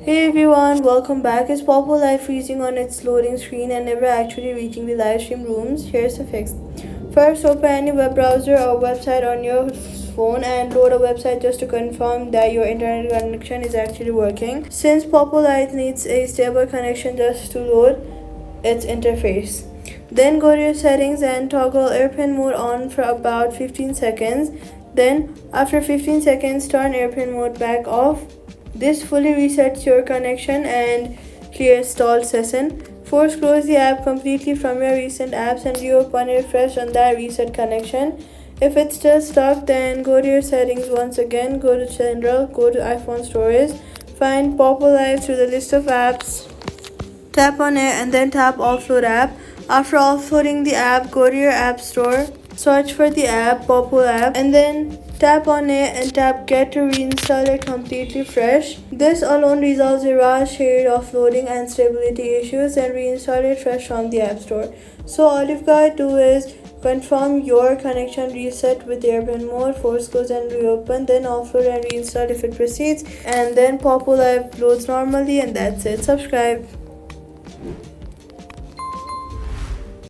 Hey everyone, welcome back. Is Poppo live freezing on its loading screen and never actually reaching the live stream rooms? Here's the fix. First, open any web browser or website on your phone and load a website just to confirm that your internet connection is actually working. Since Poppo Lite needs a stable connection just to load its interface. Then go to your settings and toggle airplane mode on for about 15 seconds. Then, after 15 seconds, turn airplane mode back off. This fully resets your connection and clears stalled session. Force close the app completely from your recent apps and reopen it fresh on that reset connection. If it's still stuck, then go to your settings once again, go to General, go to iPhone Storage, find Poppo Live through the list of apps, tap on it and then tap Offload app. After offloading the app, go to your app store, search for the app, Poppo app, and then tap on it and tap Get to reinstall it completely fresh. This alone resolves a large share of loading and stability issues and reinstall it fresh from the app store. So all you've got to do is confirm your connection reset with airplane mode, force close and reopen, then offload and reinstall if it proceeds, and then Poppo Live loads normally, and that's it. Subscribe.